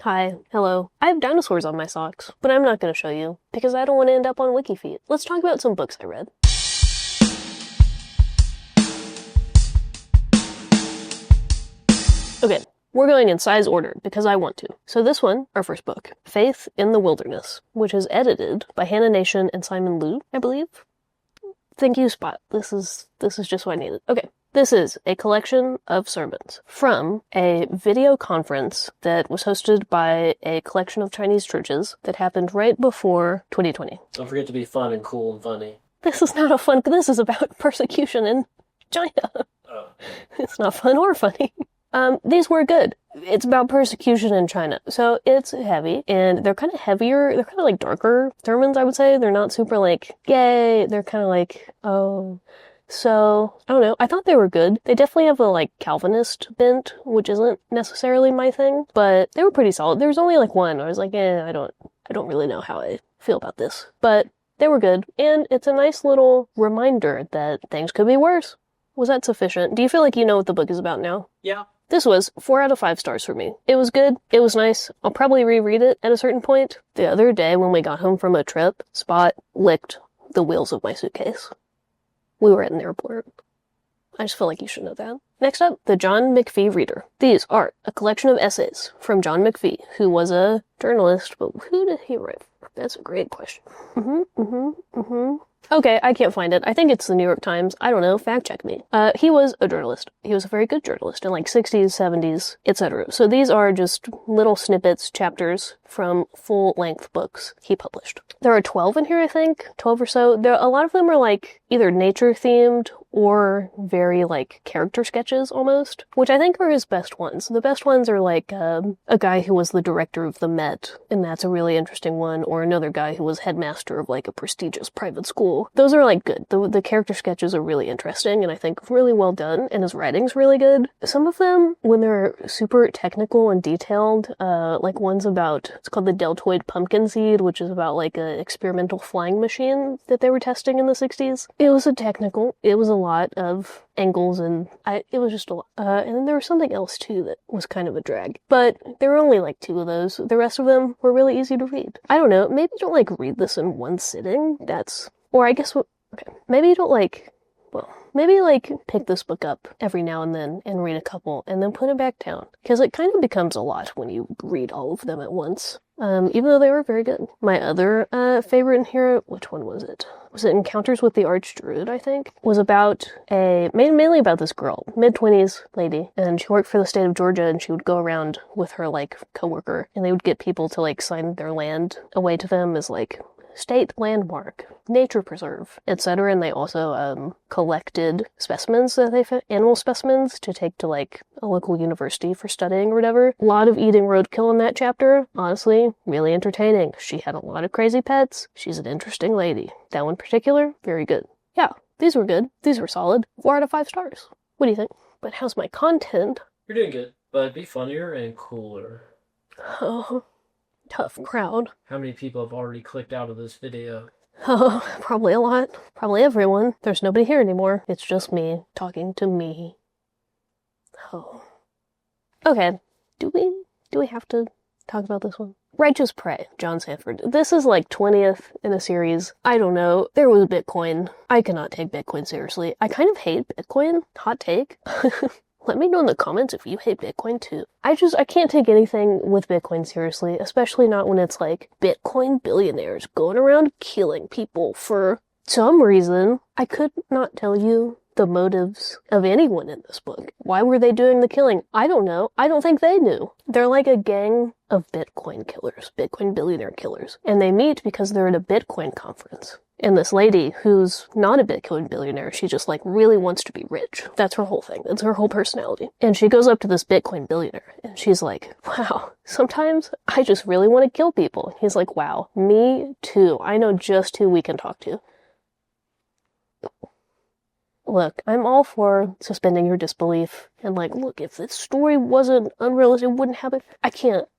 Hi, hello. I have dinosaurs on my socks, but I'm not going to show you, because I don't want to end up on WikiFeet. Let's talk about some books I read. Okay, we're going in size order, because I want to. So this one, our first book, Faith in the Wilderness, which is edited by Hannah Nation and Simon Liu, I believe. Thank you, Spot. This is just what I needed. Okay. This is a collection of sermons from a video conference that was hosted by a collection of Chinese churches that happened right before 2020. Don't forget to be fun and cool and funny. This is not a fun, this is about persecution in China. Oh. It's not fun or funny. These were good. It's about persecution in China. So it's heavy, and they're kind of heavier, they're kind of like darker sermons, I would say. They're not super like, yay, they're kind of like, oh. So, I don't know, I thought they were good. They definitely have a, like, Calvinist bent, which isn't necessarily my thing, but they were pretty solid. There was only, like, one. I was like, I don't really know how I feel about this. But they were good, and it's a nice little reminder that things could be worse. Was that sufficient? Do you feel like you know what the book is about now? Yeah. This was 4 out of 5 stars for me. It was good. It was nice. I'll probably reread it at a certain point. The other day when we got home from a trip, Spot licked the wheels of my suitcase. We were at an airport. I just feel like you should know that. Next up, the John McPhee Reader. These are a collection of essays from John McPhee, who was a journalist, but who did he write for? That's a great question. Okay, I can't find it. I think it's the New York Times. I don't know. Fact check me. He was a journalist. He was a very good journalist in like 60s, 70s, etc. So these are just little snippets, chapters from full-length books he published. There are 12 in here, I think. 12 or so. A lot of them are like either nature-themed or very like character sketches almost, which I think are his best ones. The best ones are like a guy who was the director of the Met, and that's a really interesting one, or another guy who was headmaster of like a prestigious private school. Those are like good. The character sketches are really interesting and I think really well done, and his writing's really good. Some of them, when they're super technical and detailed, like one's about, it's called the deltoid pumpkin seed, which is about like an experimental flying machine that they were testing in the 60s. It was it was a lot of angles, and it was just a lot. And then there was something else too that was kind of a drag. But there were only like 2 of those. The rest of them were really easy to read. I don't know, maybe don't like read this in one sitting. Or I guess okay, maybe you don't like, well, maybe like pick this book up every now and then and read a couple and then put it back down. Because it kind of becomes a lot when you read all of them at once. Even though they were very good. My other favorite in here, which one was it? Was it Encounters with the Archdruid, I think? Was about mainly about this girl, mid-20s lady, and she worked for the state of Georgia, and she would go around with her, like, coworker, and they would get people to, like, sign their land away to them as, like, state landmark, nature preserve, etc. And they also collected specimens that they found, animal specimens, to take to like a local university for studying or whatever. A lot of eating roadkill in that chapter. Honestly, really entertaining. She had a lot of crazy pets. She's an interesting lady. That one in particular, very good. Yeah, these were good. These were solid. 4 out of 5 stars. What do you think? But how's my content? You're doing good, but be funnier and cooler. Oh. Tough crowd. How many people have already clicked out of this video? Oh, probably a lot. Probably everyone. There's nobody here anymore. It's just me talking to me. Oh. Okay. Do we have to talk about this one? Righteous Prey, John Sandford. This is like 20th in a series. I don't know. There was Bitcoin. I cannot take Bitcoin seriously. I kind of hate Bitcoin. Hot take. Let me know in the comments if you hate Bitcoin too. I can't take anything with Bitcoin seriously, especially not when it's like Bitcoin billionaires going around killing people for some reason. I could not tell you the motives of anyone in this book. Why were they doing the killing? I don't know. I don't think they knew. They're like a gang of Bitcoin killers, Bitcoin billionaire killers. And they meet because they're at a Bitcoin conference. And this lady, who's not a Bitcoin billionaire, she just like really wants to be rich. That's her whole thing. That's her whole personality. And she goes up to this Bitcoin billionaire and she's like, wow, sometimes I just really want to kill people. He's like, wow, me too. I know just who we can talk to. Look, I'm all for suspending your disbelief. And like, look, if this story wasn't unrealistic, it wouldn't happen. I can't.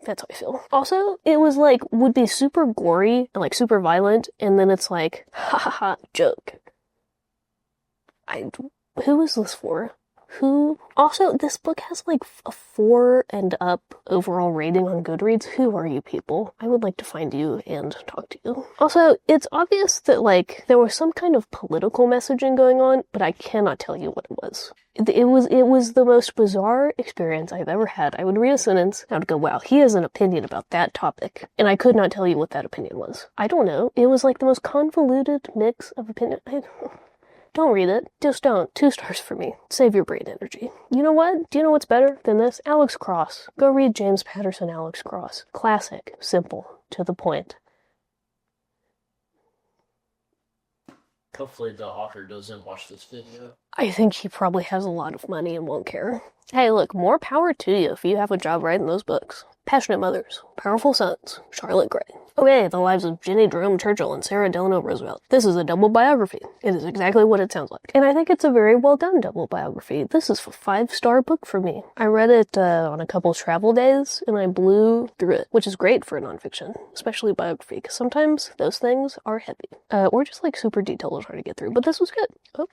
That's how I feel. Also, it was like, would be super gory and like super violent, and then it's like, ha ha ha, joke. Who is this for? Who? Also, this book has like a 4 and up overall rating on Goodreads. Who are you people? I would like to find you and talk to you. Also, it's obvious that like there was some kind of political messaging going on, but I cannot tell you what it was. It was the most bizarre experience I've ever had. I would read a sentence, I would go, wow, he has an opinion about that topic. And I could not tell you what that opinion was. I don't know. It was like the most convoluted mix of opinion. Don't read it. Just don't. 2 stars for me. Save your brain energy. You know what? Do you know what's better than this? Alex Cross. Go read James Patterson, Alex Cross. Classic. Simple. To the point. Hopefully the author doesn't watch this video. I think he probably has a lot of money and won't care. Hey, look, more power to you if you have a job writing those books. Passionate Mothers, Powerful Sons, Charlotte Gray. Okay, the lives of Jenny Jerome Churchill and Sarah Delano Roosevelt. This is a double biography. It is exactly what it sounds like. And I think it's a very well done double biography. This is a 5-star book for me. I read it on a couple travel days, and I blew through it, which is great for a nonfiction, especially biography, because sometimes those things are heavy. Or just like super detailed and hard to get through, but this was good. Oh.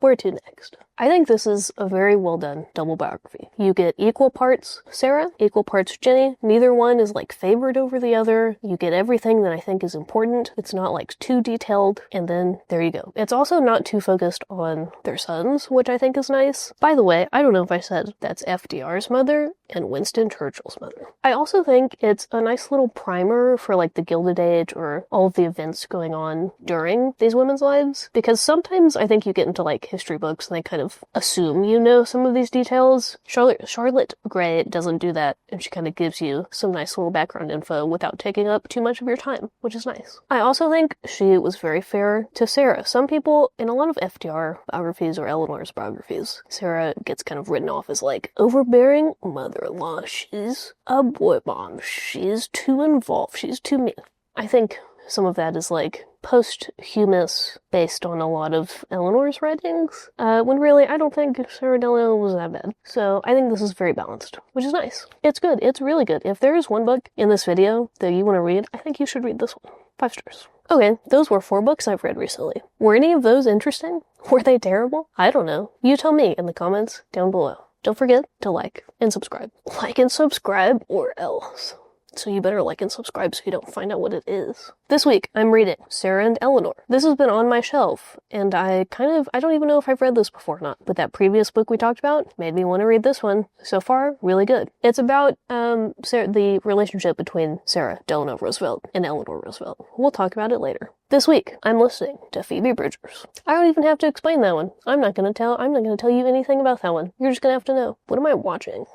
Where to next? I think this is a very well done double biography. You get equal parts Sarah, equal parts Jenny. Neither one is like favored over the other. You get everything that I think is important. It's not like too detailed, and then there you go. It's also not too focused on their sons, which I think is nice. By the way, I don't know if I said that's FDR's mother and Winston Churchill's mother. I also think it's a nice little primer for like the Gilded Age or all of the events going on during these women's lives, because sometimes I think you get into like history books and they kind of assume you know some of these details. Charlotte Gray doesn't do that, and she kind of gives you some nice little background info without taking up too much of your time, which is nice. I also think she was very fair to Sarah. Some people, in a lot of FDR biographies or Eleanor's biographies, Sarah gets kind of written off as like overbearing mother-in-law. She's a boy bomb. She's too involved. She's too mean. I think some of that is like posthumous based on a lot of Eleanor's writings, when really I don't think Sarah Delano was that bad. So I think this is very balanced, which is nice. It's good. It's really good. If there is one book in this video that you want to read, I think you should read this one. 5 stars. Okay, those were 4 books I've read recently. Were any of those interesting? Were they terrible? I don't know. You tell me in the comments down below. Don't forget to like and subscribe. Like and subscribe or else. So you better like and subscribe so you don't find out what it is. This week, I'm reading Sarah and Eleanor. This has been on my shelf, and I don't even know if I've read this before or not, but that previous book we talked about made me want to read this one. So far, really good. It's about the relationship between Sarah Delano Roosevelt and Eleanor Roosevelt. We'll talk about it later. This week, I'm listening to Phoebe Bridgers. I don't even have to explain that one. I'm not gonna tell you anything about that one. You're just gonna have to know. What am I watching?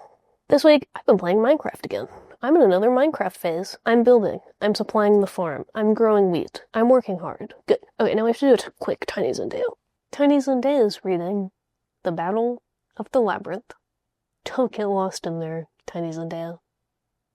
This week, I've been playing Minecraft again. I'm in another Minecraft phase. I'm building. I'm supplying the farm. I'm growing wheat. I'm working hard. Good. Okay, now we have to do it quick. Tiny Zendaya. Tiny Zendaya is reading The Battle of the Labyrinth. Don't get lost in there, Tiny Zendaya.